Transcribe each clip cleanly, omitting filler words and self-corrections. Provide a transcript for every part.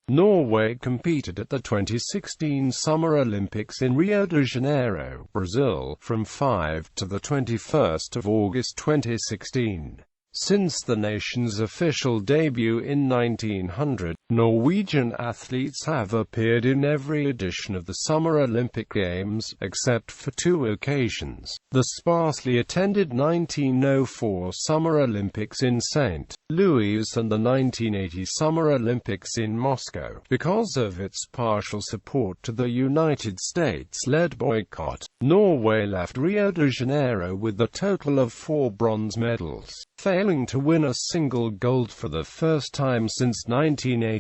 Norway competed at the 2016 Summer Olympics in Rio de Janeiro, Brazil, from 5 to the 21st of August 2016. Since the nation's official debut in 1900, Norwegian athletes have appeared in every edition of the Summer Olympic Games, except for 2 occasions: the sparsely attended 1904 Summer Olympics in St. Louis and the 1980 Summer Olympics in Moscow. Because of its partial support to the United States-led boycott, Norway left Rio de Janeiro with a total of 4 bronze medals, failing to win a single gold for the first time since 1984.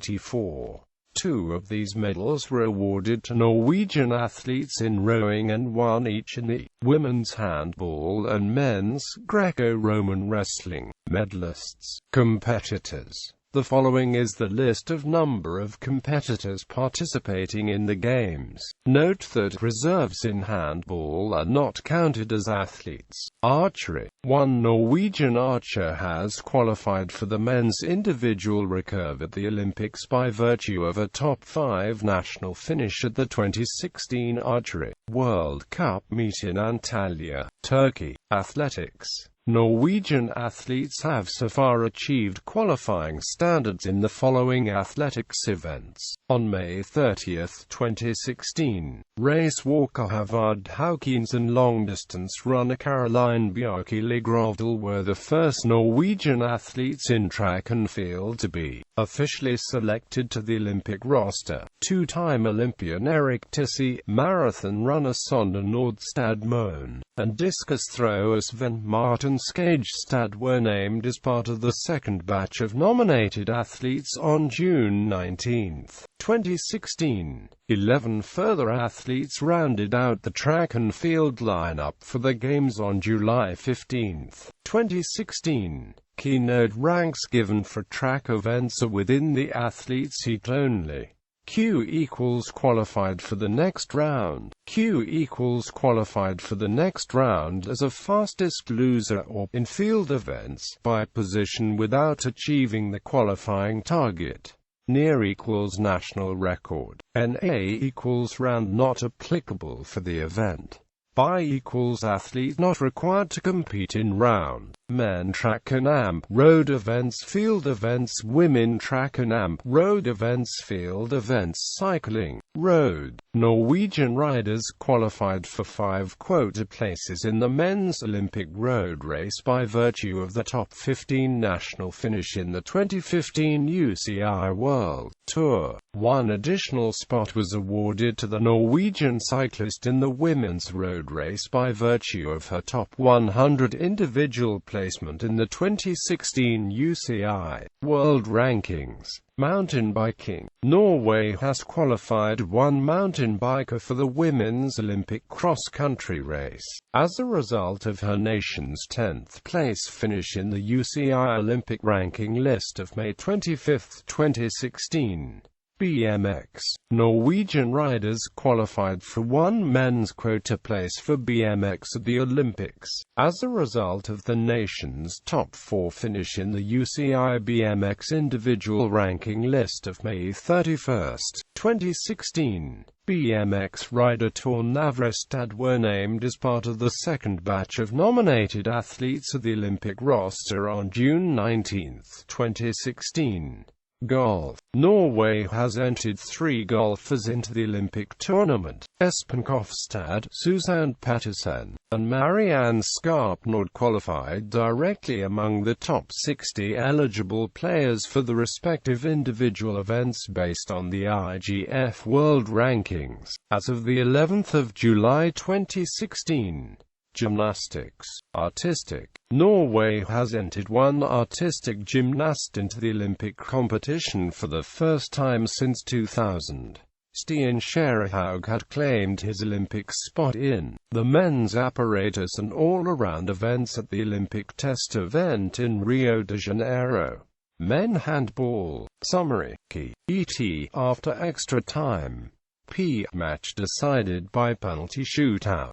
2 of these medals were awarded to Norwegian athletes in rowing and 1 each in the women's handball and men's Greco-Roman wrestling. Medalists. Competitors. The following is the list of number of competitors participating in the Games. Note that reserves in handball are not counted as athletes. Archery. 1 Norwegian archer has qualified for the men's individual recurve at the Olympics by virtue of a top 5 national finish at the 2016 Archery World Cup meet in Antalya, Turkey. Athletics. Norwegian athletes have so far achieved qualifying standards in the following athletics events. On May 30, 2016, race walker Havard Haukens and long-distance runner Caroline Bjarke Grovdal were the first Norwegian athletes in track and field to be officially selected to the Olympic roster. 2-time Olympian Erik Tisse, marathon runner Sonja Nordstad Moen, and discus thrower Sven Martin Skagestad were named as part of the second batch of nominated athletes on June 19, 2016. 11 further athletes rounded out the track and field lineup for the Games on July 15, 2016. Keynote ranks given for track events are within the athletes' heat only. Q equals qualified for the next round. Q equals qualified for the next round as a fastest loser or, in field events, by position without achieving the qualifying target. Near equals national record. NA equals round not applicable for the event. By equals athlete not required to compete in round. Men track and amp road events, field events, women track and amp road events, field events, cycling, road. Norwegian riders qualified for 5 quota places in the men's Olympic road race by virtue of the top 15 national finish in the 2015 UCI World Tour. 1 additional spot was awarded to the Norwegian cyclist in the women's road race by virtue of her top 100 individual placement in the 2016 UCI World Rankings. Mountain biking. Norway has qualified 1 mountain biker for the women's Olympic cross-country race. As a result of her nation's 10th place finish in the UCI Olympic ranking list of May 25, 2016. BMX. Norwegian riders qualified for 1 men's quota place for BMX at the Olympics. As a result of the nation's top 4 finish in the UCI BMX individual ranking list of May 31, 2016, BMX rider Tor Navrestad were named as part of the second batch of nominated athletes at the Olympic roster on June 19, 2016. Golf. Norway has entered 3 golfers into the Olympic tournament: Espen Kofstad, Susanne Pettersen, and Marianne Skarpnord qualified directly among the top 60 eligible players for the respective individual events based on the IGF World Rankings. As of the 11th of July 2016. Gymnastics. Artistic. Norway has entered 1 artistic gymnast into the Olympic competition for the first time since 2000. Stian Skjærehaug had claimed his Olympic spot in the men's apparatus and all-around events at the Olympic test event in Rio de Janeiro. Men handball. Summary. Key. ET. After extra time. P. Match decided by penalty shootout.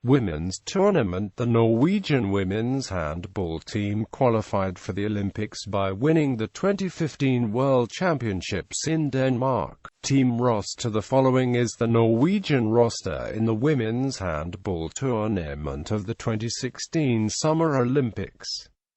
Women's tournament. The Norwegian women's handball team qualified for the Olympics by winning the 2015 World Championships in Denmark. Team roster. The following is the Norwegian roster in the women's handball tournament of the 2016 Summer Olympics.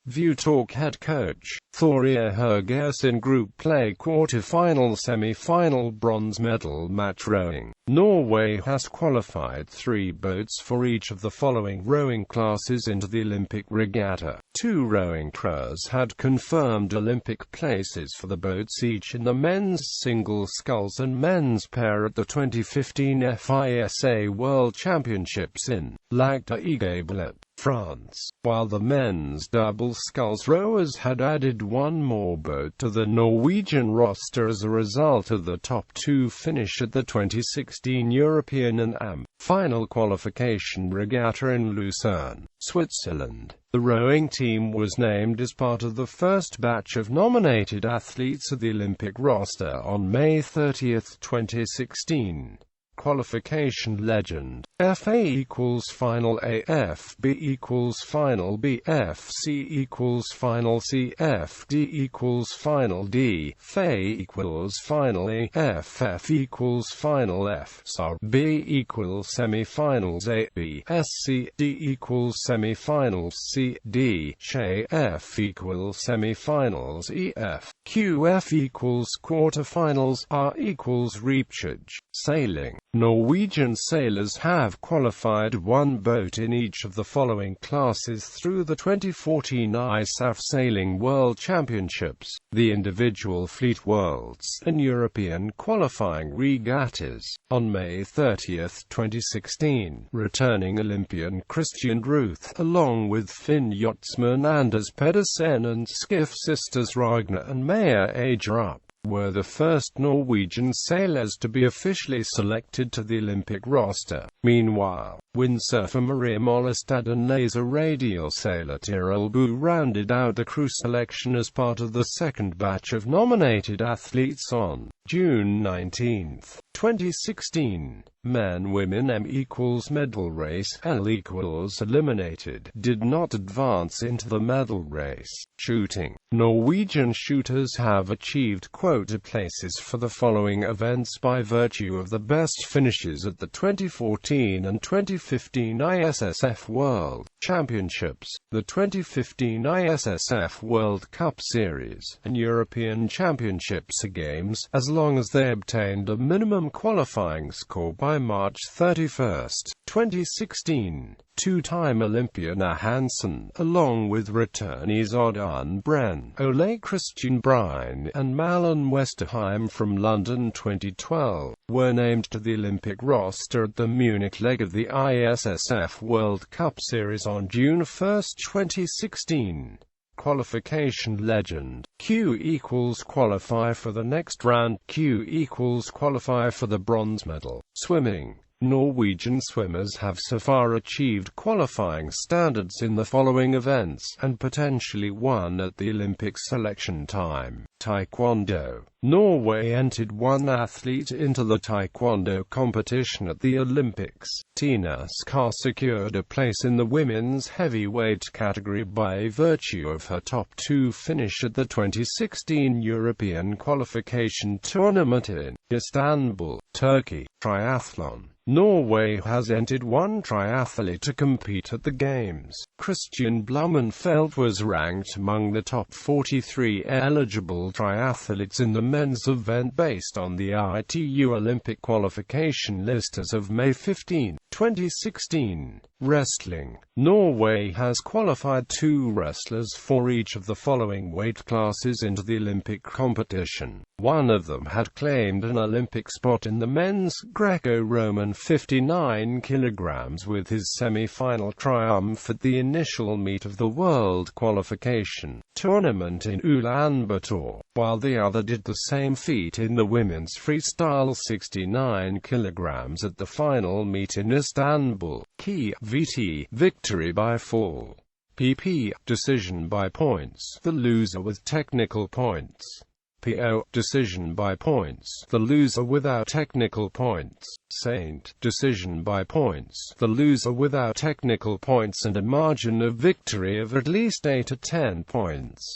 View Talk Head Coach Thorje Hergersen. Group Play Quarter-final, Semi-final, Bronze medal match. Rowing. Norway has qualified 3 boats for each of the following rowing classes into the Olympic regatta. 2 rowing crews had confirmed Olympic places for the boats, each in the men's single sculls and men's pair at the 2015 FISA World Championships in Lac d'Aigueblat, France, while the men's double sculls rowers had added 1 more boat to the Norwegian roster as a result of the top 2 finish at the 2016 European and AM final qualification regatta in Lucerne, Switzerland. The rowing team was named as part of the first batch of nominated athletes of the Olympic roster on May 30, 2016. Qualification legend. FA equals final A, FB equals final B, FC equals final C, FD equals final D, FA equals final E, FF equals final F, SAR B equals semi-finals A, B, SC D equals semi-finals C, D, SHA F equals semi-finals E, F, QF equals quarter-finals, R equals repechage. Sailing. Norwegian sailors have qualified 1 boat in each of the following classes through the 2014 ISAF Sailing World Championships, the individual fleet worlds, and European qualifying regattas. On May 30, 2016, returning Olympian Christian Ruth, along with Finn yachtsman Anders Pedersen and skiff sisters Ragnar and Maya Agerup, were the first Norwegian sailors to be officially selected to the Olympic roster. Meanwhile, windsurfer Maria Mollestad and laser radial sailor Tiril Bu rounded out the crew selection as part of the second batch of nominated athletes on June 19, 2016. Men-Women M equals medal race, L equals eliminated, did not advance into the medal race. Shooting. Norwegian shooters have achieved quota places for the following events by virtue of the best finishes at the 2014 and 2015 ISSF World Championships, the 2015 ISSF World Cup Series, and European Championships Games, as long as they obtained a minimum qualifying score by March 31, 2016. 2-time Olympian Hansen, along with returnees Odd Bren, Ole Christian Brine, and Malin Westerheim from London 2012, were named to the Olympic roster at the Munich leg of the ISSF World Cup Series on June 1, 2016. Qualification legend. Q equals qualify for the next round. Q equals qualify for the bronze medal. Swimming. Norwegian swimmers have so far achieved qualifying standards in the following events, and potentially won at the Olympic selection time. Taekwondo. Norway entered 1 athlete into the Taekwondo competition at the Olympics. Tina Skar secured a place in the women's heavyweight category by virtue of her top 2 finish at the 2016 European qualification tournament in Istanbul, Turkey. Triathlon. Norway has entered 1 triathlete to compete at the Games. Christian Blumenfeld was ranked among the top 43 eligible triathletes in the men's event based on the ITU Olympic qualification list as of May 15, 2016. Wrestling. Norway has qualified 2 wrestlers for each of the following weight classes into the Olympic competition. One of them had claimed an Olympic spot in the men's Greco-Roman 59 kg with his semi-final triumph at the initial meet of the World Qualification Tournament in Ulaanbaatar, while the other did the same feat in the women's freestyle 69 kg at the final meet in Istanbul. Key VT victory by fall. PP decision by points. The loser with technical points. PO, decision by points, the loser without technical points. Saint, decision by points, the loser without technical points and a margin of victory of at least 8 to 10 points.